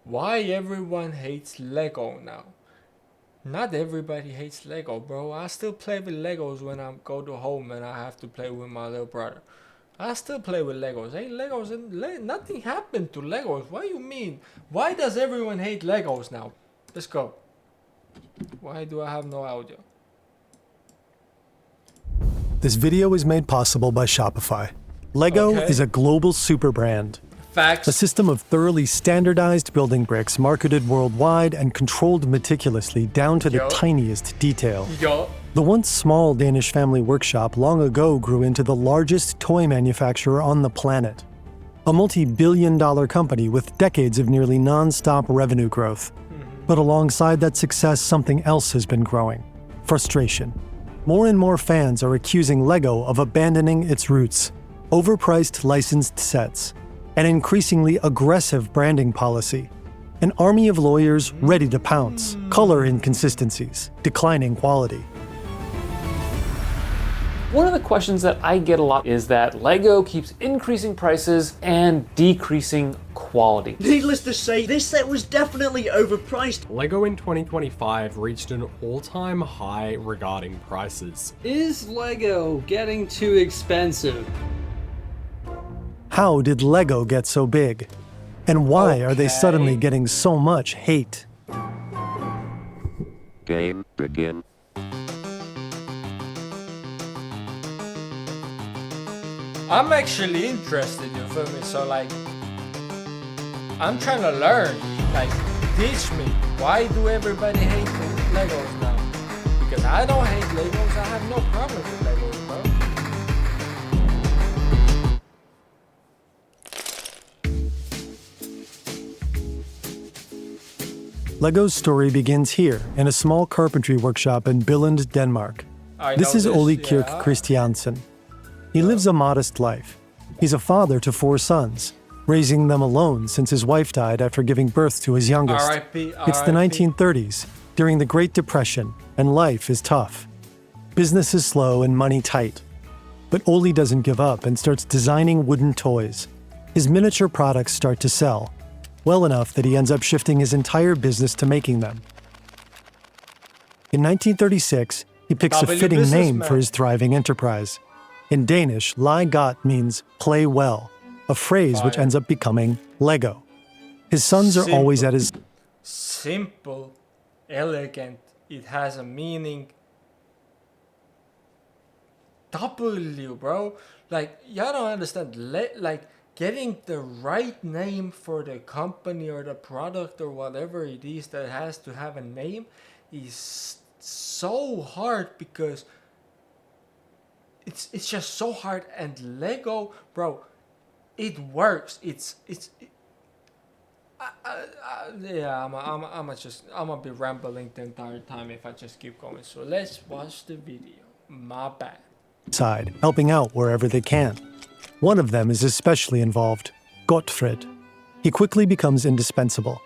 why everyone hates Lego now. Not everybody hates Lego, bro. I still play with Legos when I go to home and I have to play with my little brother. I still play with Legos. Hey, Legos, and nothing happened to Legos. What do you mean? Why does everyone hate Legos now? Let's go. Why do I have no audio? This video is made possible by Shopify. Lego is a global super brand. Facts. A system of thoroughly standardized building bricks marketed worldwide and controlled meticulously down to the tiniest detail. The once small Danish family workshop long ago grew into the largest toy manufacturer on the planet. A multi-billion-dollar company with decades of nearly non-stop revenue growth. But alongside that success, something else has been growing. Frustration. More and more fans are accusing Lego of abandoning its roots. Overpriced licensed sets. An increasingly aggressive branding policy. An army of lawyers ready to pounce. Color inconsistencies. Declining quality. One of the questions that I get a lot is that Lego keeps increasing prices and decreasing quality. Needless to say, this set was definitely overpriced. Lego in 2025 reached an all-time high regarding prices. Is Lego getting too expensive? How did Lego get so big? And why are they suddenly getting so much hate? Game begin. I'm actually interested, you feel me? So like, I'm trying to learn. Like, teach me. Why do everybody hate Legos now? Because I don't hate Legos. I have no problem with Legos, bro. Lego's story begins here, in a small carpentry workshop in Billund, Denmark. This is Ole Kirk Christiansen. He lives a modest life. He's a father to 4 sons, raising them alone since his wife died after giving birth to his youngest. It's the 1930s, during the Great Depression, and life is tough. Business is slow and money tight. But Ole doesn't give up and starts designing wooden toys. His miniature products start to sell, well enough that he ends up shifting his entire business to making them. In 1936, he picks a fitting name for his thriving enterprise. In Danish, "leg godt" means play well, a phrase which ends up becoming Lego. His sons are always at his... Simple, elegant, it has a meaning. W, bro. Like, y'all don't understand. Like, getting the right name for the company or the product or whatever it is that has to have a name is so hard because it's just so hard. And Lego, bro, it works. I'm gonna be rambling the entire time if I just keep going. So let's watch the video. My bad. Side, helping out wherever they can. One of them is especially involved, Gottfried. He quickly becomes indispensable.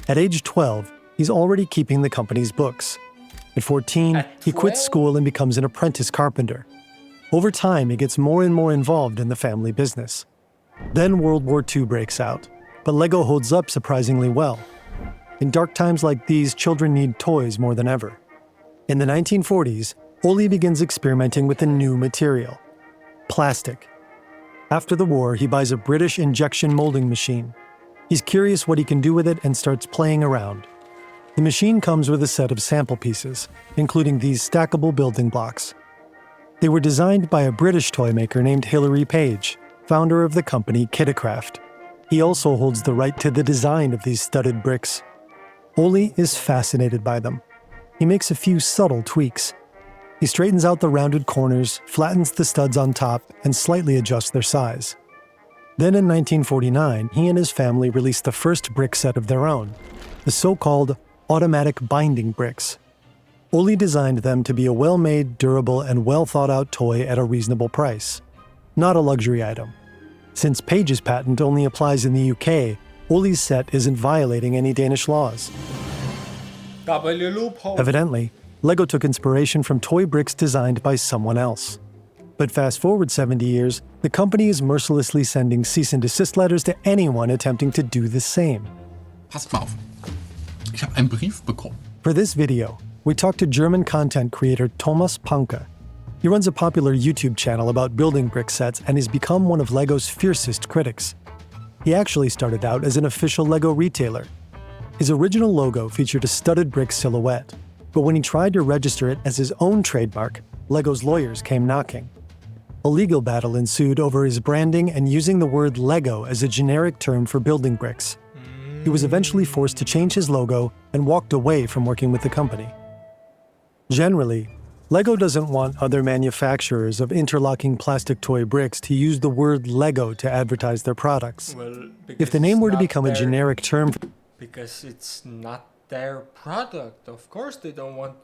At age 12, he's already keeping the company's books. At 14, he quits school and becomes an apprentice carpenter. Over time, he gets more and more involved in the family business. Then World War II breaks out, but Lego holds up surprisingly well. In dark times like these, children need toys more than ever. In the 1940s, Ole begins experimenting with a new material, plastic. After the war, he buys a British injection molding machine. He's curious what he can do with it and starts playing around. The machine comes with a set of sample pieces, including these stackable building blocks. They were designed by a British toy maker named Hilary Page, founder of the company Kiddicraft. He also holds the right to the design of these studded bricks. Ole is fascinated by them. He makes a few subtle tweaks. He straightens out the rounded corners, flattens the studs on top, and slightly adjusts their size. Then in 1949, he and his family released the first brick set of their own, the so-called automatic binding bricks. Ole designed them to be a well-made, durable, and well-thought-out toy at a reasonable price, not a luxury item. Since Page's patent only applies in the UK, Ole's set isn't violating any Danish laws. Evidently, Lego took inspiration from toy bricks designed by someone else. But fast forward 70 years, the company is mercilessly sending cease and desist letters to anyone attempting to do the same. Passt mal auf. Ich habe einen Brief bekommen. For this video, we talked to German content creator Thomas Panke. He runs a popular YouTube channel about building brick sets and has become one of LEGO's fiercest critics. He actually started out as an official LEGO retailer. His original logo featured a studded brick silhouette, but when he tried to register it as his own trademark, LEGO's lawyers came knocking. A legal battle ensued over his branding and using the word LEGO as a generic term for building bricks. He was eventually forced to change his logo and walked away from working with the company. Generally, LEGO doesn't want other manufacturers of interlocking plastic toy bricks to use the word LEGO to advertise their products. Well, If the name were to it's become not a their- generic term Because it's not their product. Of course they don't want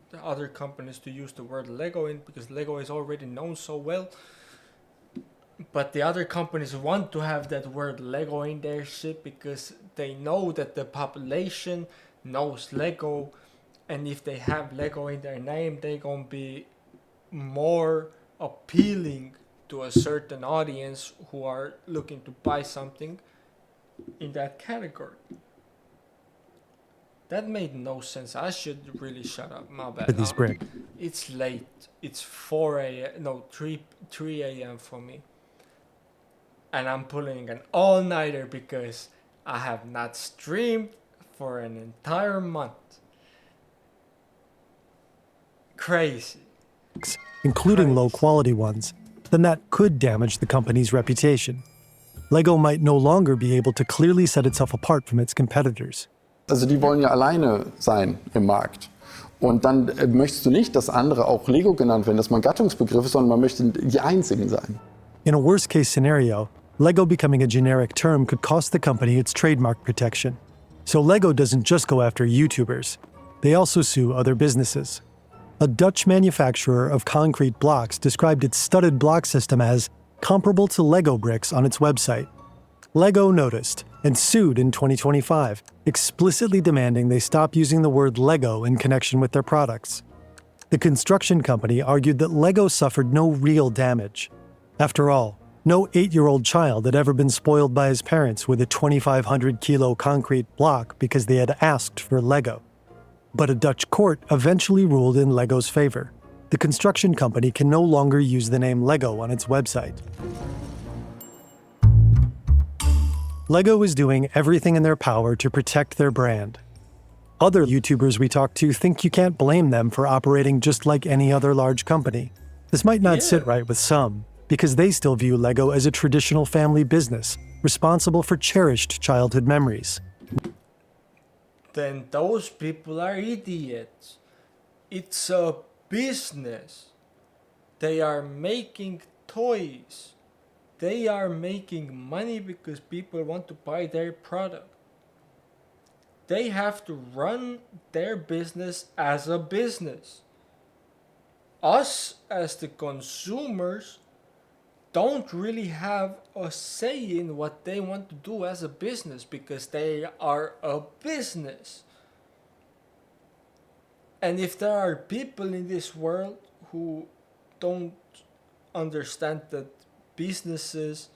the other companies to use the word Lego in, because Lego is already known so well. But the other companies want to have that word Lego in their shit because they know that the population knows Lego, and if they have Lego in their name, they're gonna be more appealing to a certain audience who are looking to buy something in that category. That made no sense. I should really shut up. My bad. for these bricks. It's late. It's 4 a.m. No, 3 a.m. for me. And I'm pulling an all-nighter because I have not streamed for an entire month. Crazy. Including Crazy. low-quality ones, then that could damage the company's reputation. LEGO might no longer be able to clearly set itself apart from its competitors. Also die wollen ja alleine sein im Markt. Und dann möchtest du nicht, dass andere auch Lego genannt werden, dass man Gattungsbegriff ist, sondern man möchte die Einzigen sein. In a worst-case scenario, LEGO becoming a generic term could cost the company its trademark protection. So LEGO doesn't just go after YouTubers. They also sue other businesses. A Dutch manufacturer of concrete blocks described its studded block system as comparable to Lego bricks on its website. LEGO noticed and sued in 2025, explicitly demanding they stop using the word Lego in connection with their products. The construction company argued that LEGO suffered no real damage. After all, no 8-year-old child had ever been spoiled by his parents with a 2,500-kilo concrete block because they had asked for Lego. But a Dutch court eventually ruled in LEGO's favor. The construction company can no longer use the name LEGO on its website. LEGO is doing everything in their power to protect their brand. Other YouTubers we talk to think you can't blame them for operating just like any other large company. This might not sit right with some, because they still view LEGO as a traditional family business, responsible for cherished childhood memories. Then those people are idiots. It's a business. They are making toys. They are making money because people want to buy their product. They have to run their business as a business. Us, as the consumers, don't really have a say in what they want to do as a business because they are a business. And if there are people in this world who don't understand that businesses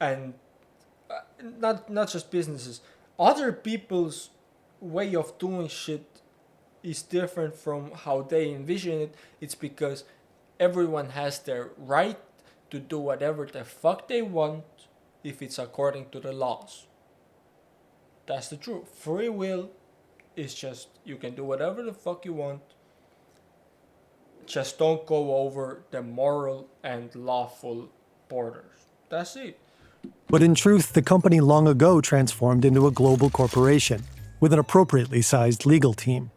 and not just businesses, other people's way of doing shit is different from how they envision it, it's because everyone has their right to do whatever the fuck they want if it's according to the laws. That's the truth. Free will is just you can do whatever the fuck you want. Just don't go over the moral and lawful borders. That's it. But in truth, the company long ago transformed into a global corporation with an appropriately sized legal team.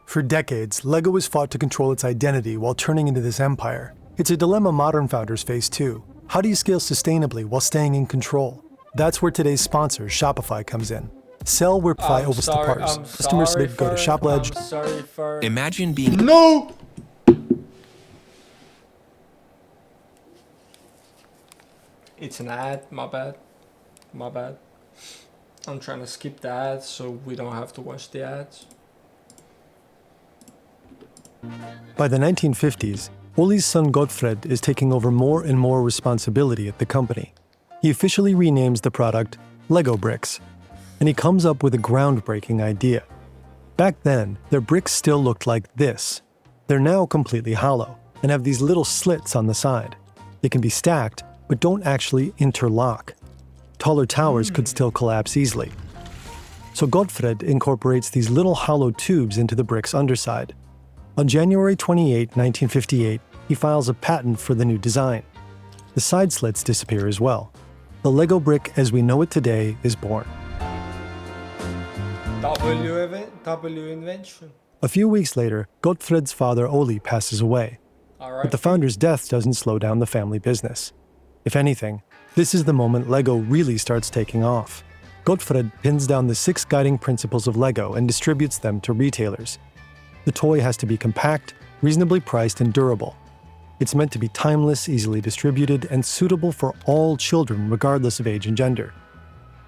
For decades, LEGO has fought to control its identity while turning into this empire. It's a dilemma modern founders face too. How do you scale sustainably while staying in control? That's where today's sponsor, Shopify, comes in. Sell where Shopify opens the parts. Customers today go to ShopLedge. I'm sorry, Fern. Imagine being... No! It's an ad, my bad. My bad. I'm trying to skip the ads so we don't have to watch the ads. By the 1950s, Oli's son Gottfried is taking over more and more responsibility at the company. He officially renames the product Lego bricks. And he comes up with a groundbreaking idea. Back then, their bricks still looked like this. They're now completely hollow and have these little slits on the side. They can be stacked, but don't actually interlock. Taller towers could still collapse easily. So Gottfried incorporates these little hollow tubes into the brick's underside. On January 28, 1958, he files a patent for the new design. The side slits disappear as well. The Lego brick as we know it today is born. W invention. A few weeks later, Gottfried's father Oli passes away. But the founder's death doesn't slow down the family business. If anything, this is the moment Lego really starts taking off. Gottfried pins down the 6 guiding principles of Lego and distributes them to retailers. The toy has to be compact, reasonably priced, and durable. It's meant to be timeless, easily distributed, and suitable for all children regardless of age and gender.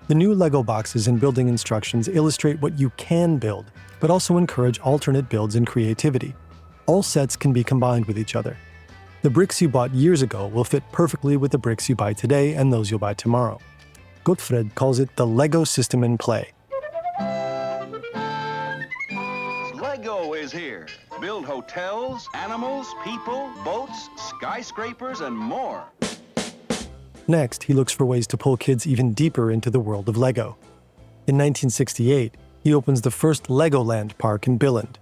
The new Lego boxes and building instructions illustrate what you can build, but also encourage alternate builds and creativity. All sets can be combined with each other. The bricks you bought years ago will fit perfectly with the bricks you buy today and those you'll buy tomorrow. Gottfried calls it the Lego system in play. Lego is here. Build hotels, animals, people, boats, skyscrapers, and more. Next, he looks for ways to pull kids even deeper into the world of Lego. In 1968, he opens the first Legoland park in Billund.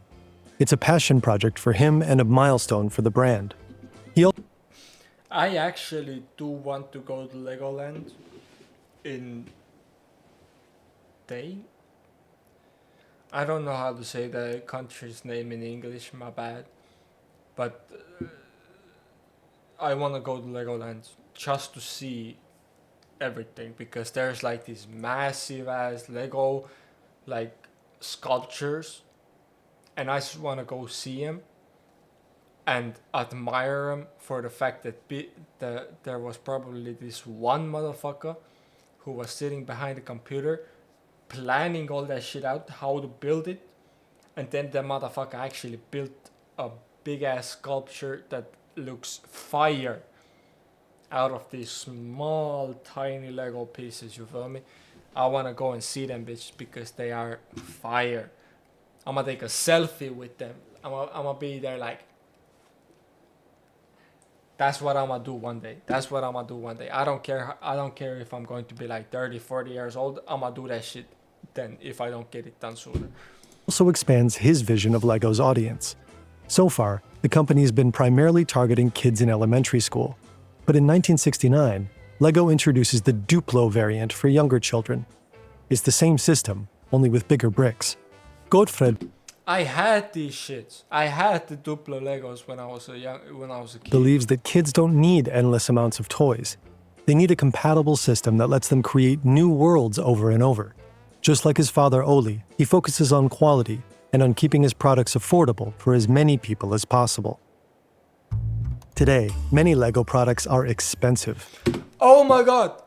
It's a passion project for him and a milestone for the brand. I actually do want to go to Legoland in Day. I don't know how to say the country's name in English, my bad. But I want to go to Legoland just to see everything, because there's like these massive ass Lego like sculptures, and I just want to go see them and admire them for the fact that there was probably this one motherfucker who was sitting behind the computer planning all that shit out, how to build it, and then the motherfucker actually built a big ass sculpture that looks fire out of these small tiny Lego pieces, you feel me? I want to go and see them, bitch, because they are fire. I'm gonna take a selfie with them. I'm gonna be there like, that's what I'm gonna do one day. That's what I'm gonna do one day. I don't care if I'm going to be like 30, 40 years old. I'm gonna do that shit then if I don't get it done sooner. Also expands his vision of Lego's audience. So far, the company has been primarily targeting kids in elementary school. But in 1969, Lego introduces the Duplo variant for younger children. It's the same system, only with bigger bricks. Gottfried I had these shits. I had the Duplo Legos when I was a kid. believes that kids don't need endless amounts of toys. They need a compatible system that lets them create new worlds over and over. Just like his father Oli, he focuses on quality and on keeping his products affordable for as many people as possible. Today, many Lego products are expensive. Oh my god!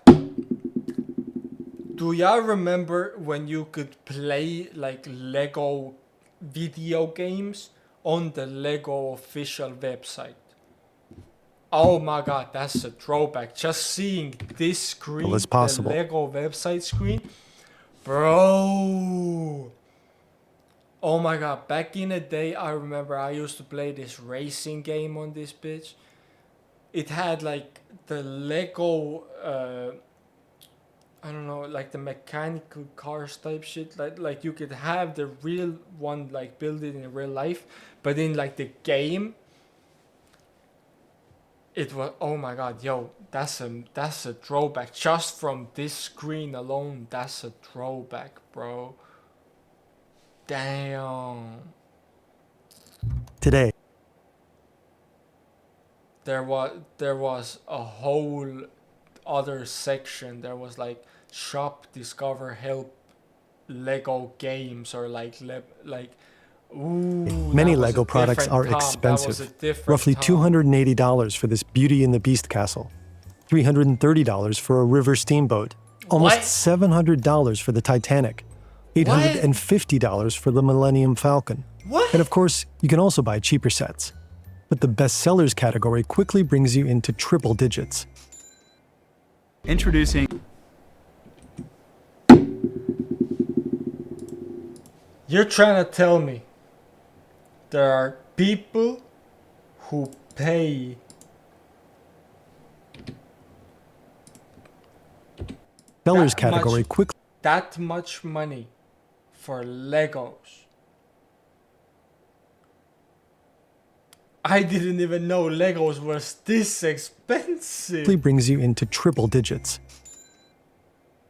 Do y'all remember when you could play like Lego video games on the Lego official website? Oh my god, that's a throwback. Just seeing this screen, Well, it's possible. the Lego website screen, bro. Oh my god, back in the day, I remember I used to play this racing game on this bitch. It had like the Lego, I don't know, like the mechanical cars type shit. Like you could have the real one, like build it in real life, but in like the game, it was, oh my god, yo, that's a throwback. Just from this screen alone, that's a throwback, bro. Damn. Today, There was a whole other section. There was like shop, discover, help, Lego games, or many Lego products are expensive. Roughly $200. $280 for this Beauty and the Beast castle, $330 for a river steamboat, almost What? $700 for the Titanic, $850 for the Millennium Falcon. What? And of course, you can also buy cheaper sets. But the bestsellers category quickly brings you into triple digits. Introducing You're trying to tell me there are people who pay Sellers that category much- quickly that much money for Legos? I didn't even know Legos was this expensive. brings you into triple digits.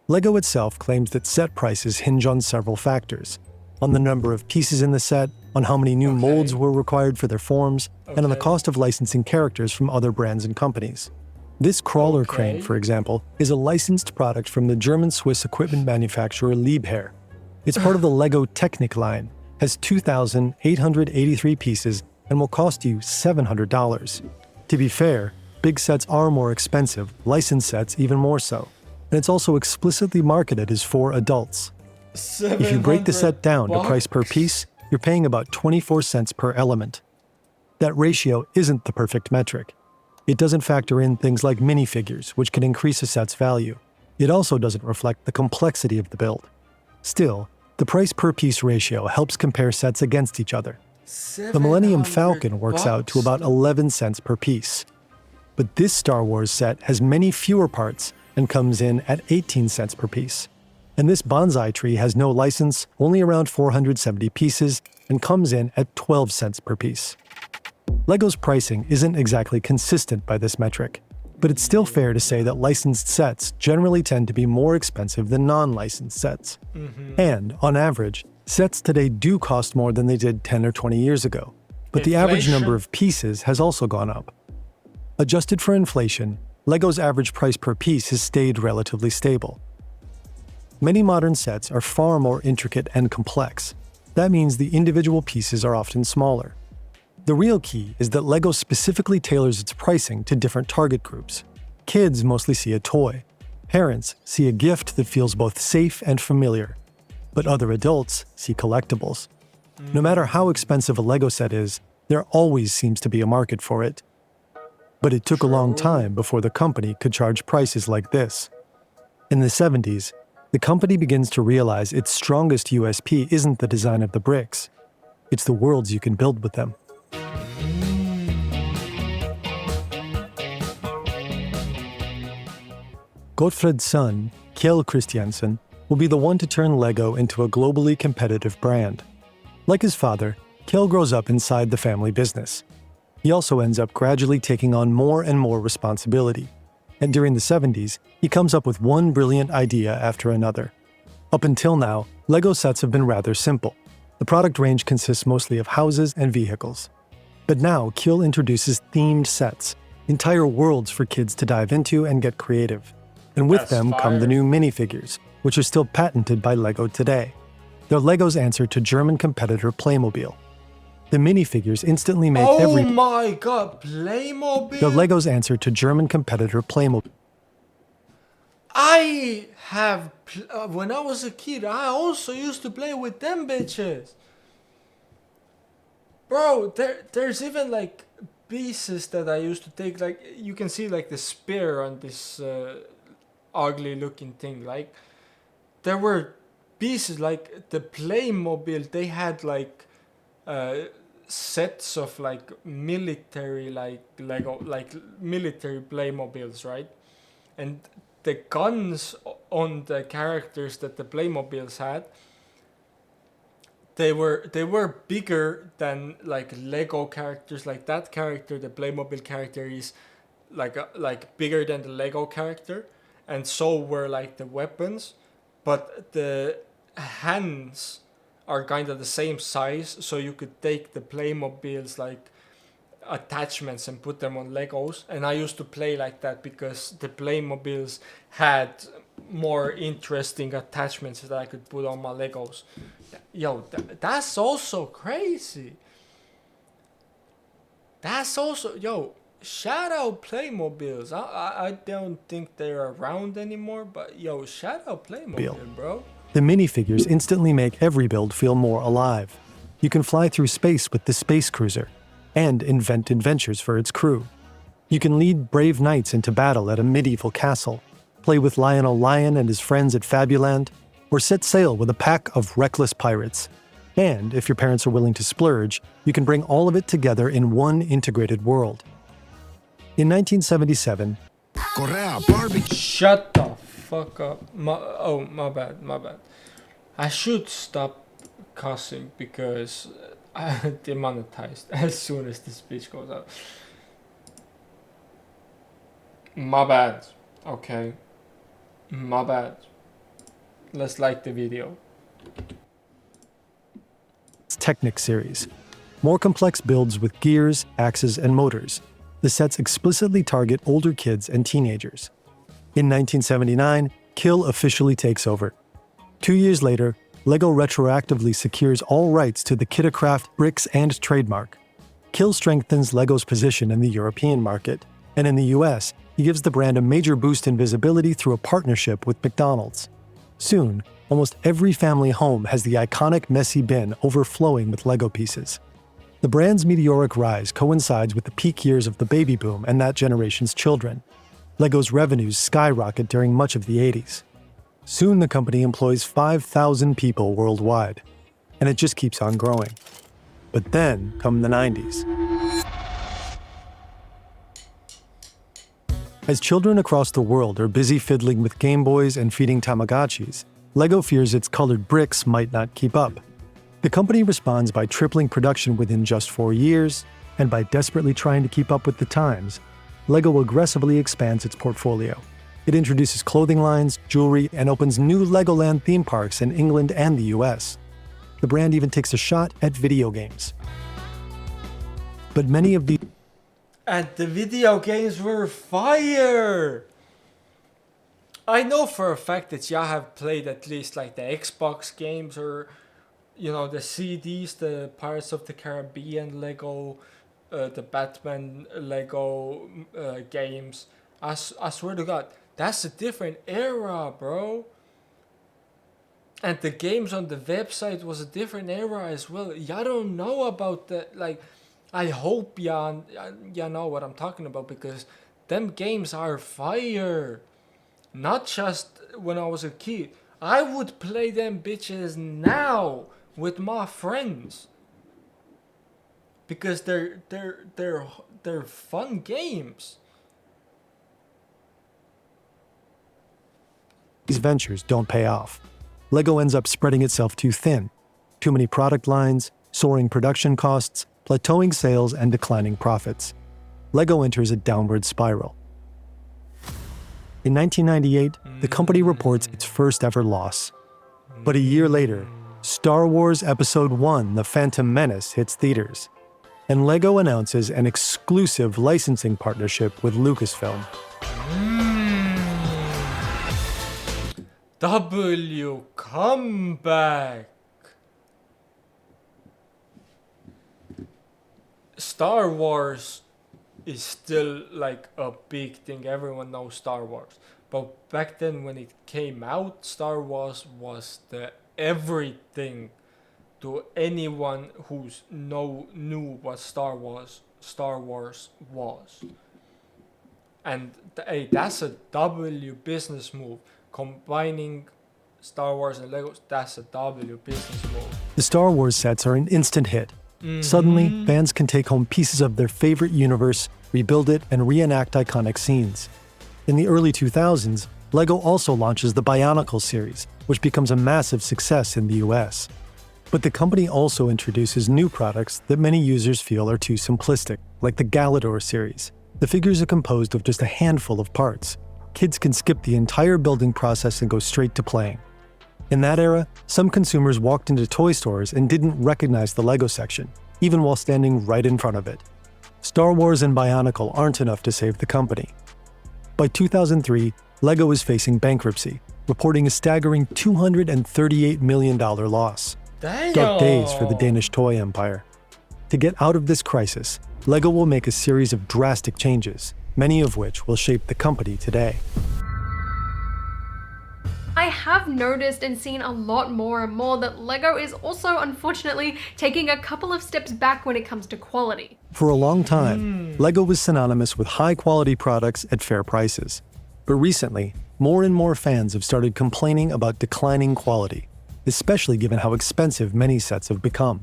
LEGO itself claims that set prices hinge on several factors: on the number of pieces in the set, on how many new molds were required for their forms, and on the cost of licensing characters from other brands and companies. This crawler crane, for example, is a licensed product from the German-Swiss equipment manufacturer Liebherr. It's part of the LEGO Technic line, has 2,883 pieces, and will cost you $700. To be fair, big sets are more expensive, licensed sets even more so. And it's also explicitly marketed as for adults. If you break the set down to price per piece, you're paying about 24 cents per element. That ratio isn't the perfect metric. It doesn't factor in things like minifigures, which can increase a set's value. It also doesn't reflect the complexity of the build. Still, the price per piece ratio helps compare sets against each other. The Millennium Falcon works out to about 11 cents per piece. But this Star Wars set has many fewer parts and comes in at 18 cents per piece. And this bonsai tree has no license, only around 470 pieces, and comes in at 12 cents per piece. LEGO's pricing isn't exactly consistent by this metric, but it's still fair to say that licensed sets generally tend to be more expensive than non-licensed sets. And, on average, sets today do cost more than they did 10 or 20 years ago, but the average number of pieces has also gone up. Adjusted for inflation, LEGO's average price per piece has stayed relatively stable. Many modern sets are far more intricate and complex. That means the individual pieces are often smaller. The real key is that LEGO specifically tailors its pricing to different target groups. Kids mostly see a toy. Parents see a gift that feels both safe and familiar. But other adults see collectibles. No matter how expensive a LEGO set is, there always seems to be a market for it. But it took a long time before the company could charge prices like this. In the 70s, the company begins to realize its strongest USP isn't the design of the bricks. It's the worlds you can build with them. Gottfred's son, Kjell Christiansen, will be the one to turn LEGO into a globally competitive brand. Like his father, Kjell grows up inside the family business. He also ends up gradually taking on more and more responsibility. And during the 70s, he comes up with one brilliant idea after another. Up until now, LEGO sets have been rather simple. The product range consists mostly of houses and vehicles. But now, Kjell introduces themed sets, entire worlds for kids to dive into and get creative. And with them come the new minifigures, which are still patented by LEGO today. They're LEGO's answer to German competitor Playmobil. The minifigures instantly make Oh my god, Playmobil? They're LEGO's answer to German competitor Playmobil. I have, when I was a kid, I also used to play with them bitches. Bro, there's even like pieces that I used to take, like you can see like the spear on this ugly looking thing. Like there were pieces like the Playmobil, they had like sets of like military like Lego, like military Playmobils, right? And the guns on the characters that the Playmobils had, they were bigger than like Lego characters. Like that character, the Playmobil character, is like bigger than the Lego character, and so were like the weapons, but the hands are kind of the same size, so you could take the Playmobil's like attachments and put them on Legos. And I used to play like that because the Playmobil's had more interesting attachments that I could put on my Legos. Yo, that's also crazy. That's also, yo, shout out Playmobil's. I don't think they're around anymore, but yo, shout out Playmobil, bro. The minifigures instantly make every build feel more alive. You can fly through space with the Space Cruiser and invent adventures for its crew. You can lead brave knights into battle at a medieval castle, play with Lionel Lion and his friends at Fabuland, or set sail with a pack of reckless pirates. And if your parents are willing to splurge, you can bring all of it together in one integrated world. In 1977, Shut the fuck up. My bad. I should stop cussing because I'm demonetized as soon as this speech goes out. My bad. Okay. My bad. Let's like the video. Technic series. More complex builds with gears, axes, and motors. The sets explicitly target older kids and teenagers. In 1979, Kill officially takes over. 2 years later, LEGO retroactively secures all rights to the Kitacraft bricks and trademark. Kill strengthens LEGO's position in the European market, and in the US, he gives the brand a major boost in visibility through a partnership with McDonald's. Soon, almost every family home has the iconic messy bin overflowing with LEGO pieces. The brand's meteoric rise coincides with the peak years of the baby boom and that generation's children. LEGO's revenues skyrocket during much of the 80s. Soon the company employs 5,000 people worldwide, and it just keeps on growing. But then come the 90s. As children across the world are busy fiddling with Game Boys and feeding Tamagotchis, LEGO fears its colored bricks might not keep up. The company responds by tripling production within just 4 years, and by desperately trying to keep up with the times, LEGO aggressively expands its portfolio. It introduces clothing lines, jewelry, and opens new Legoland theme parks in England and the US. The brand even takes a shot at video games. But many of the And the video games were fire! I know for a fact that y'all have played at least like the Xbox games or, you know, the CDs, the Pirates of the Caribbean Lego, the Batman Lego games. I swear to God, that's a different era, bro. And the games on the website was a different era as well. Y'all don't know about that. Like, I hope y'all know what I'm talking about because them games are fire. Not just when I was a kid. I would play them bitches now with my friends because they're fun games. These ventures don't pay off. LEGO ends up spreading itself too thin. Too many product lines, soaring production costs, plateauing sales, and declining profits. LEGO enters a downward spiral. In 1998, the company reports its first ever loss. But a year later, Star Wars Episode I: The Phantom Menace hits theaters, and LEGO announces an exclusive licensing partnership with Lucasfilm. W comeback. Star Wars is still like a big thing. Everyone knows Star Wars. But back then when it came out, Star Wars was the everything to anyone who's knew what Star Wars was. And hey, that's a W business move. Combining Star Wars and Legos, that's a W business move. The Star Wars sets are an instant hit. Suddenly, fans can take home pieces of their favorite universe, rebuild it, and reenact iconic scenes. In the early 2000s, LEGO also launches the Bionicle series, which becomes a massive success in the US. But the company also introduces new products that many users feel are too simplistic, like the Galador series. The figures are composed of just a handful of parts. Kids can skip the entire building process and go straight to playing. In that era, some consumers walked into toy stores and didn't recognize the LEGO section, even while standing right in front of it. Star Wars and Bionicle aren't enough to save the company. By 2003, LEGO is facing bankruptcy, reporting a staggering $238 million loss. Damn. Dark days for the Danish toy empire. To get out of this crisis, LEGO will make a series of drastic changes, many of which will shape the company today. I have noticed and seen a lot more and more that LEGO is also unfortunately taking a couple of steps back when it comes to quality. For a long time, LEGO was synonymous with high-quality products at fair prices. But recently, more and more fans have started complaining about declining quality. especially given how expensive many sets have become.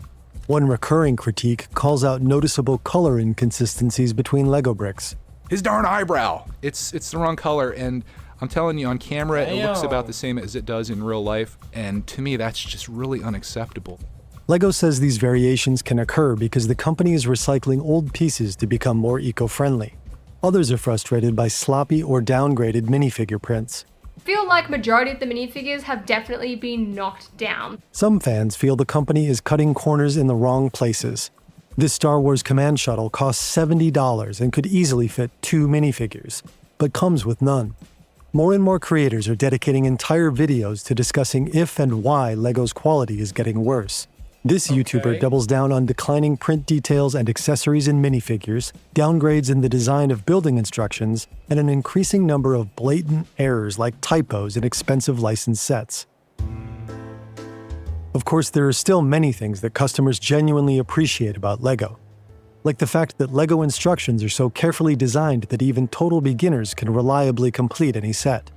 One recurring critique calls out noticeable color inconsistencies between Lego bricks. His darn eyebrow! It's the wrong color, and I'm telling you, on camera, it looks about the same as it does in real life, and to me, that's just really unacceptable. Lego says these variations can occur because the company is recycling old pieces to become more eco-friendly. Others are frustrated by sloppy or downgraded minifigure prints. Feel like majority of the minifigures have definitely been knocked down. Some fans feel the company is cutting corners in the wrong places. This Star Wars command shuttle costs $70 and could easily fit 2 minifigures, but comes with none. More and more creators are dedicating entire videos to discussing if and why Lego's quality is getting worse. This YouTuber doubles down on declining print details and accessories in minifigures, downgrades in the design of building instructions, and an increasing number of blatant errors like typos in expensive licensed sets. Of course, there are still many things that customers genuinely appreciate about Lego, like the fact that Lego instructions are so carefully designed that even total beginners can reliably complete any set.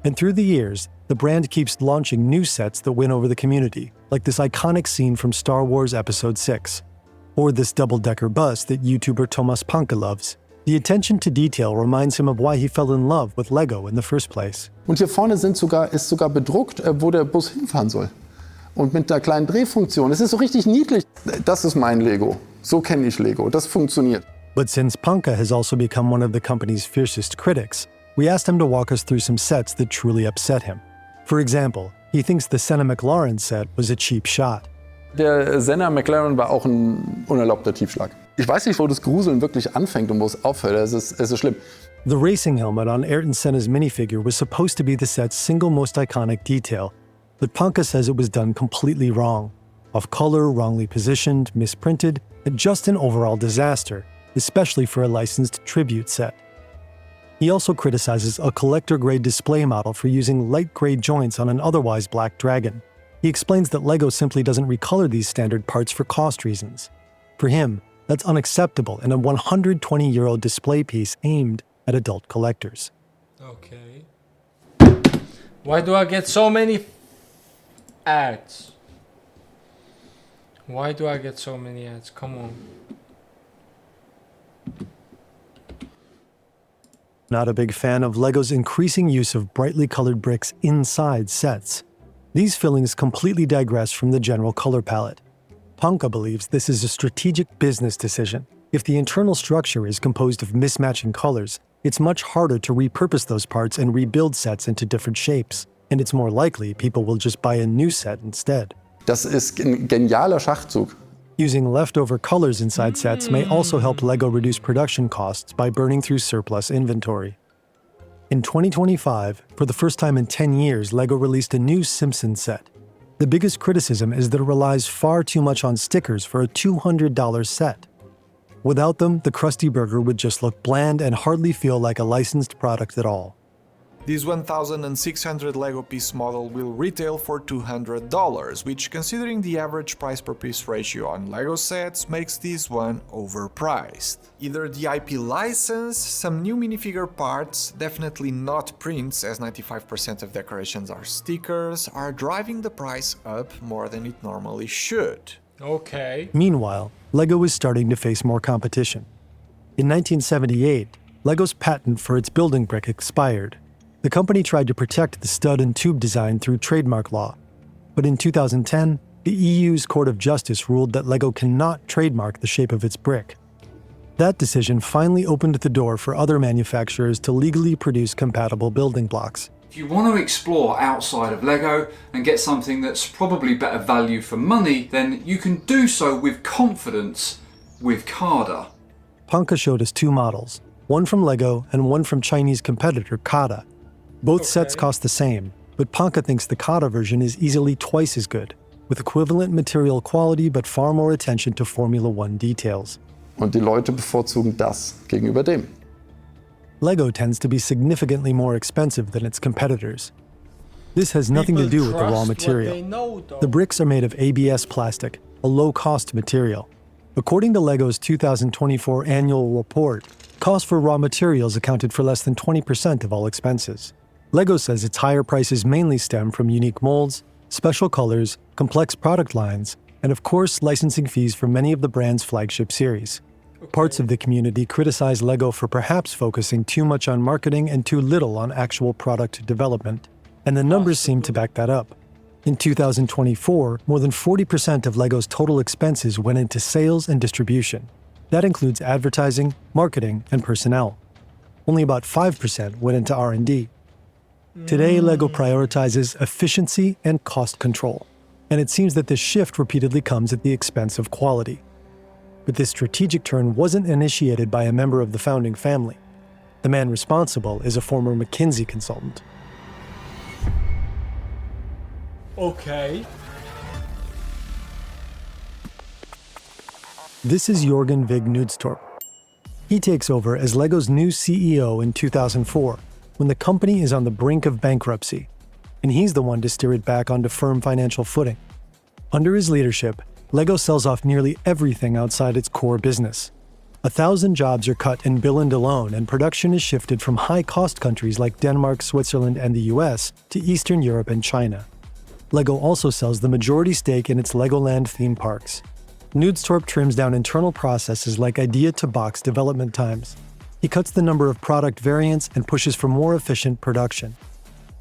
And through the years, the brand keeps launching new sets that win over the community, like this iconic scene from Star Wars Episode 6, or this double-decker bus that YouTuber Thomas Panke loves. The attention to detail reminds him of why he fell in love with Lego in the first place. Und hier vorne ist sogar bedruckt, wo der Bus hinfahren soll. Und mit einer kleinen Drehfunktion. Es ist so richtig niedlich. Das ist mein Lego. So kenne ich Lego. Das funktioniert. But since Panke has also become one of the company's fiercest critics, we asked him to walk us through some sets that truly upset him. For example, he thinks the Senna McLaren set was a cheap shot. Der Senna McLaren war auch ein unerlaubter Tiefschlag. Ich weiß nicht, wo das Gruseln wirklich anfängt und wo es aufhört. Es ist schlimm. The racing helmet on Ayrton Senna's minifigure was supposed to be the set's single most iconic detail, but Panke says it was done completely wrong. Off color, wrongly positioned, misprinted, and just an overall disaster, especially for a licensed tribute set. He also criticizes a collector-grade display model for using light gray joints on an otherwise black dragon. He explains that Lego simply doesn't recolor these standard parts for cost reasons. For him, that's unacceptable in a 120-year-old display piece aimed at adult collectors. Okay. Why do I get so many ads? Why do I get so many ads? Come on. Not a big fan of Lego's increasing use of brightly colored bricks inside sets. These fillings completely digress from the general color palette. Panke believes this is a strategic business decision. If the internal structure is composed of mismatching colors, it's much harder to repurpose those parts and rebuild sets into different shapes, and it's more likely people will just buy a new set instead. Das ist ein genialer Schachzug. Using leftover colors inside sets may also help Lego reduce production costs by burning through surplus inventory. In 2025, for the first time in 10 years, Lego released a new Simpsons set. The biggest criticism is that it relies far too much on stickers for a $200 set. Without them, the Krusty Burger would just look bland and hardly feel like a licensed product at all. This 1,600 Lego piece model will retail for $200, which, considering the average price per piece ratio on Lego sets, makes this one overpriced. Either the IP license, some new minifigure parts, definitely not prints as 95% of decorations are stickers, are driving the price up more than it normally should. Okay. Meanwhile, Lego is starting to face more competition. In 1978, Lego's patent for its building brick expired. The company tried to protect the stud and tube design through trademark law. But in 2010, the EU's Court of Justice ruled that Lego cannot trademark the shape of its brick. That decision finally opened the door for other manufacturers to legally produce compatible building blocks. If you want to explore outside of Lego and get something that's probably better value for money, then you can do so with confidence with Kada. Panke showed us 2 models, one from Lego and one from Chinese competitor Kada. Both sets cost the same, but Panke thinks the Kada version is easily twice as good, with equivalent material quality but far more attention to Formula One details. Und die Leute bevorzugen das gegenüber dem. Lego tends to be significantly more expensive than its competitors. This has nothing to do with the raw material. The bricks are made of ABS plastic, a low-cost material. According to Lego's 2024 annual report, cost for raw materials accounted for less than 20% of all expenses. Lego says its higher prices mainly stem from unique molds, special colors, complex product lines, and of course, licensing fees for many of the brand's flagship series. Parts of the community criticize LEGO for perhaps focusing too much on marketing and too little on actual product development, and the numbers seem to back that up. In 2024, more than 40% of LEGO's total expenses went into sales and distribution. That includes advertising, marketing, and personnel. Only about 5% went into R&D. Today, LEGO prioritizes efficiency and cost control, and it seems that this shift repeatedly comes at the expense of quality. But this strategic turn wasn't initiated by a member of the founding family. The man responsible is a former McKinsey consultant. Okay. This is Jorgen Vig Knudstorp. He takes over as LEGO's new CEO in 2004, when the company is on the brink of bankruptcy, and he's the one to steer it back onto firm financial footing. Under his leadership, LEGO sells off nearly everything outside its core business. 1,000 jobs are cut in Billund alone, and production is shifted from high-cost countries like Denmark, Switzerland, and the US to Eastern Europe and China. LEGO also sells the majority stake in its Legoland theme parks. Knudstorp trims down internal processes like idea-to-box development times. He cuts the number of product variants and pushes for more efficient production.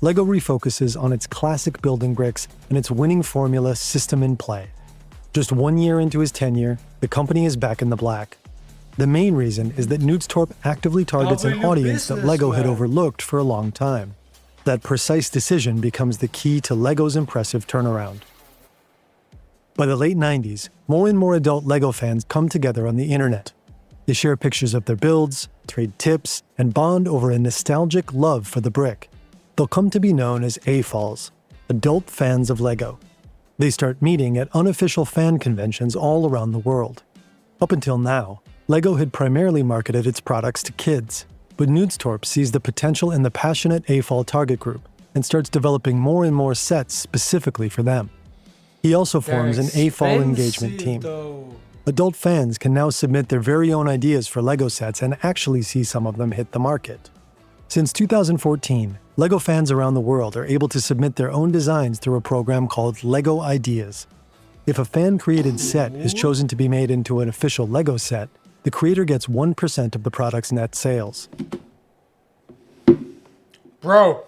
LEGO refocuses on its classic building bricks and its winning formula system in play. Just 1 year into his tenure, the company is back in the black. The main reason is that Knudstorp actively targets an audience that LEGO had overlooked for a long time. That precise decision becomes the key to LEGO's impressive turnaround. By the late 90s, more and more adult LEGO fans come together on the internet. They share pictures of their builds, trade tips, and bond over a nostalgic love for the brick. They'll come to be known as AFOLs, adult fans of LEGO. They start meeting at unofficial fan conventions all around the world. Up until now, LEGO had primarily marketed its products to kids, but Knudstorp sees the potential in the passionate AFOL target group and starts developing more and more sets specifically for them. He also forms an AFOL engagement team. Adult fans can now submit their very own ideas for LEGO sets and actually see some of them hit the market. Since 2014, LEGO fans around the world are able to submit their own designs through a program called LEGO Ideas. If a fan-created set is chosen to be made into an official LEGO set, the creator gets 1% of the product's net sales. Bro.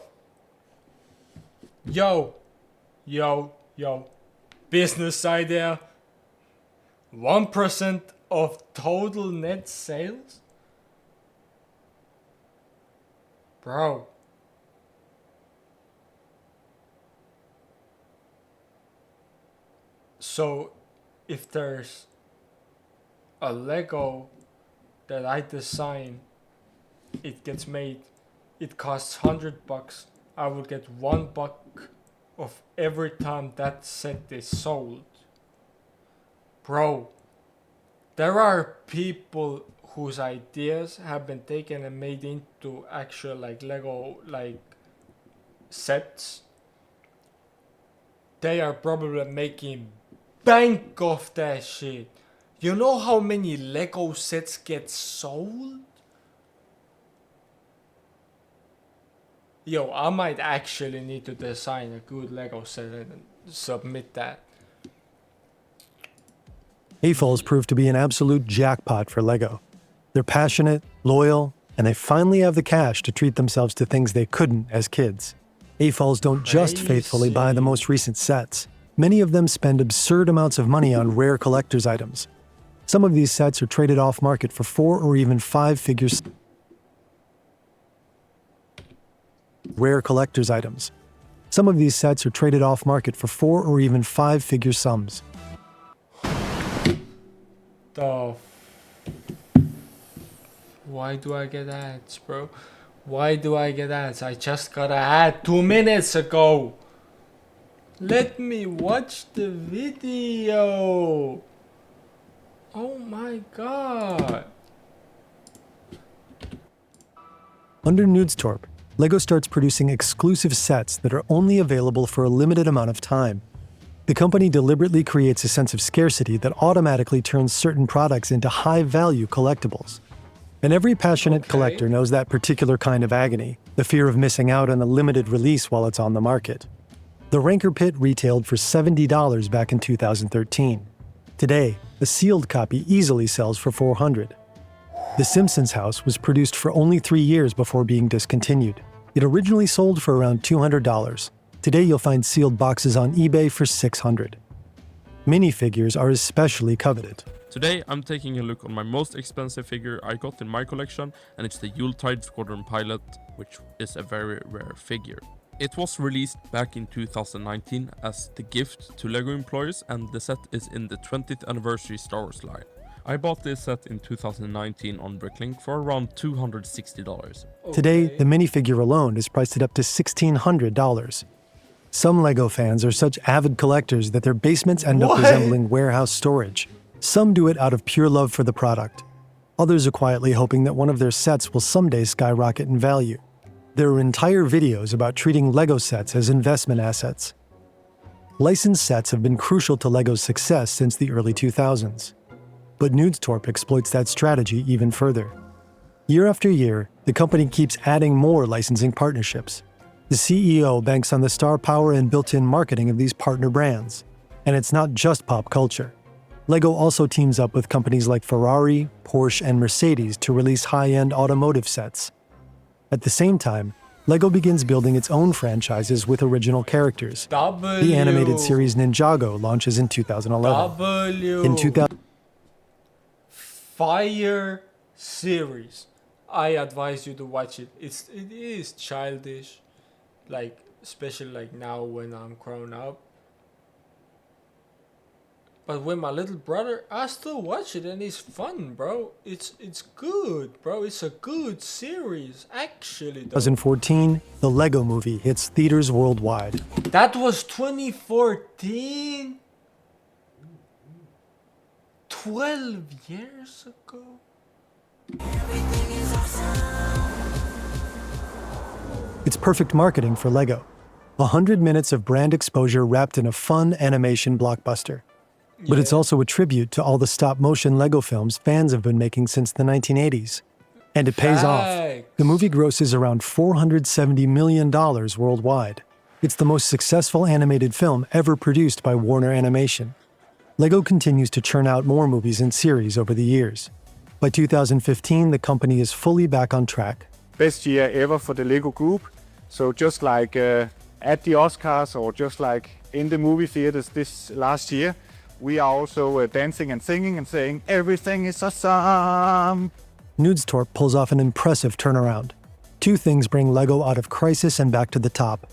Yo. Business idea. 1% of total net sales? Bro. So, if there's a Lego that I design, it gets made, it costs $100, I will get $1 of every time that set is sold. Bro, there are people whose ideas have been taken and made into actual Lego sets. They are probably making bank of that shit. You know how many Lego sets get sold? Yo, I might actually need to design a good Lego set and submit that. AFOLs prove to be an absolute jackpot for LEGO. They're passionate, loyal, and they finally have the cash to treat themselves to things they couldn't as kids. AFOLs don't just faithfully buy the most recent sets. Many of them spend absurd amounts of money on rare collector's items. Some of these sets are traded off market for 4 or even 5 figures. Rare collector's items. Some of these sets are traded off market for 4 or even 5-figure sums. Why do I get ads, bro? Why do I get ads? I just got an ad 2 minutes ago. Let me watch the video. Oh my god. Under Knudstorp, LEGO starts producing exclusive sets that are only available for a limited amount of time. The company deliberately creates a sense of scarcity that automatically turns certain products into high-value collectibles. And every passionate collector knows that particular kind of agony, the fear of missing out on a limited release while it's on the market. The Ranker Pit retailed for $70 back in 2013. Today, a sealed copy easily sells for $400. The Simpsons house was produced for only 3 years before being discontinued. It originally sold for around $200. Today you'll find sealed boxes on eBay for $600. Minifigures are especially coveted. Today I'm taking a look on my most expensive figure I got in my collection, and it's the Yuletide Squadron Pilot, which is a very rare figure. It was released back in 2019 as the gift to LEGO employees, and the set is in the 20th anniversary Star Wars line. I bought this set in 2019 on Bricklink for around $260. Today, the minifigure alone is priced at up to $1,600. Some LEGO fans are such avid collectors that their basements end up resembling warehouse storage. Some do it out of pure love for the product. Others are quietly hoping that one of their sets will someday skyrocket in value. There are entire videos about treating LEGO sets as investment assets. Licensed sets have been crucial to LEGO's success since the early 2000s. But Nudetorp exploits that strategy even further. Year after year, the company keeps adding more licensing partnerships. The CEO banks on the star power and built-in marketing of these partner brands. And it's not just pop culture. LEGO also teams up with companies like Ferrari, Porsche, and Mercedes to release high-end automotive sets. At the same time, LEGO begins building its own franchises with original characters. The animated series Ninjago launches in 2011. In 2000. Fire series. I advise you to watch it. It is childish, like especially like now when I'm grown up. But with my little brother, I still watch it and it's fun, bro. It's good, bro. It's a good series, actually. 2014, the LEGO Movie hits theaters worldwide. That was 2014. 12 years ago. It's perfect marketing for LEGO. 100 minutes of brand exposure wrapped in a fun animation blockbuster. But it's also a tribute to all the stop-motion LEGO films fans have been making since the 1980s. And it pays off. The movie grosses around $470 million worldwide. It's the most successful animated film ever produced by Warner Animation. LEGO continues to churn out more movies and series over the years. By 2015, the company is fully back on track. Best year ever for the LEGO Group. So just like at the Oscars or just like in the movie theaters this last year, we are also dancing and singing and saying, everything is awesome. Nudetorp pulls off an impressive turnaround. Two things bring LEGO out of crisis and back to the top: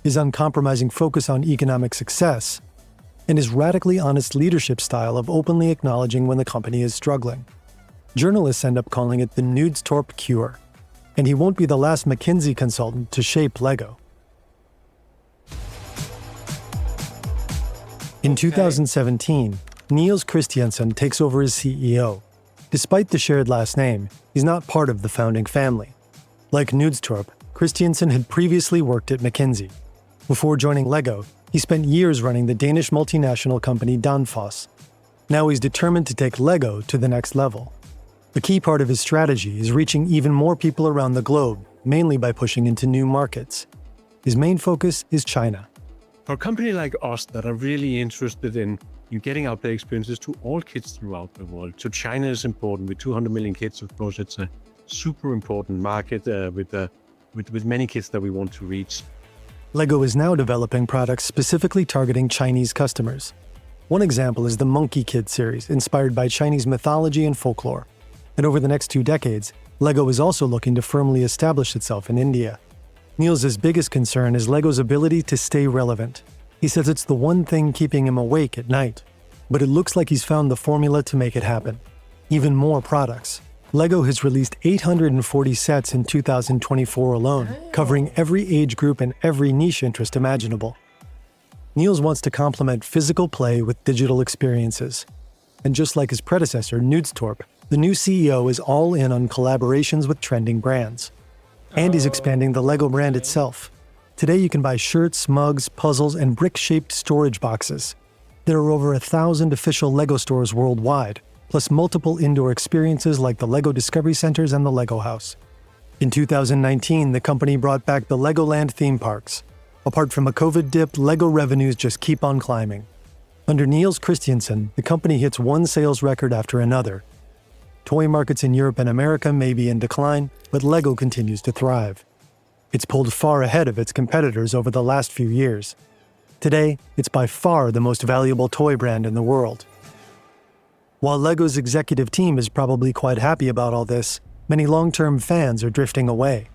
his uncompromising focus on economic success, and his radically honest leadership style of openly acknowledging when the company is struggling. Journalists end up calling it the Nudetorp cure, and he won't be the last McKinsey consultant to shape LEGO. In 2017, Niels Christiansen takes over as CEO. Despite the shared last name, he's not part of the founding family. Like Nudetorp, Christiansen had previously worked at McKinsey. Before joining LEGO, he spent years running the Danish multinational company Danfoss. Now he's determined to take LEGO to the next level. A key part of his strategy is reaching even more people around the globe, mainly by pushing into new markets. His main focus is China. For a company like us that are really interested in getting out the experiences to all kids throughout the world, so China is important. With 200 million kids, of course, it's a super important market with many kids that we want to reach. LEGO is now developing products specifically targeting Chinese customers. One example is the Monkey Kid series, inspired by Chinese mythology and folklore. And over the next 2 decades, LEGO is also looking to firmly establish itself in India. Niels' biggest concern is LEGO's ability to stay relevant. He says it's the one thing keeping him awake at night. But it looks like he's found the formula to make it happen. Even more products. LEGO has released 840 sets in 2024 alone, covering every age group and every niche interest imaginable. Niels wants to complement physical play with digital experiences. And just like his predecessor, Nudetorp, the new CEO is all in on collaborations with trending brands. And he's expanding the LEGO brand itself. Today you can buy shirts, mugs, puzzles, and brick-shaped storage boxes. There are over 1,000 official LEGO stores worldwide, plus multiple indoor experiences like the LEGO Discovery Centers and the LEGO House. In 2019, the company brought back the LEGOland theme parks. Apart from a COVID dip, LEGO revenues just keep on climbing. Under Niels Christiansen, the company hits one sales record after another. Toy markets in Europe and America may be in decline, but LEGO continues to thrive. It's pulled far ahead of its competitors over the last few years. Today, it's by far the most valuable toy brand in the world. While LEGO's executive team is probably quite happy about all this, many long-term fans are drifting away.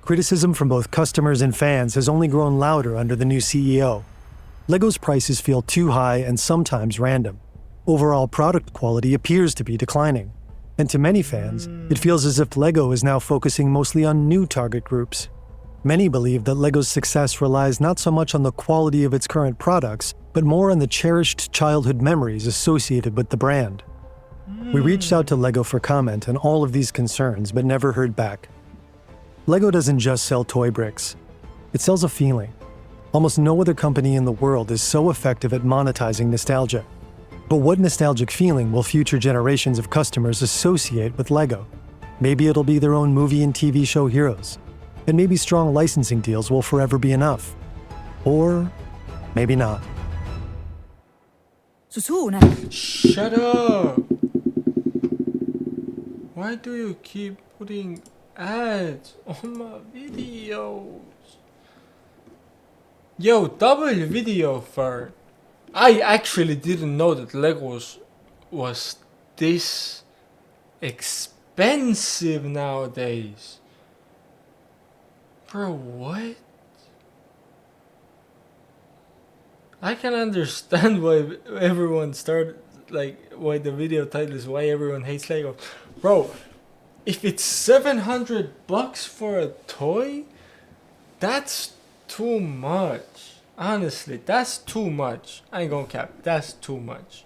Criticism from both customers and fans has only grown louder under the new CEO. LEGO's prices feel too high and sometimes random. Overall product quality appears to be declining. And to many fans, it feels as if LEGO is now focusing mostly on new target groups. Many believe that LEGO's success relies not so much on the quality of its current products, but more on the cherished childhood memories associated with the brand. We reached out to LEGO for comment on all of these concerns, but never heard back. LEGO doesn't just sell toy bricks. It sells a feeling. Almost no other company in the world is so effective at monetizing nostalgia. But what nostalgic feeling will future generations of customers associate with LEGO? Maybe it'll be their own movie and TV show heroes. And maybe strong licensing deals will forever be enough. Or maybe not. Shut up! Why do you keep putting ads on my videos? Yo, double video, Fern. I actually didn't know that Legos was this expensive nowadays. Bro, what? I can understand why everyone started, like, why the video title is why everyone hates Lego. Bro, if it's $700 for a toy, that's too much. Honestly, that's too much. I ain't gonna cap, that's too much.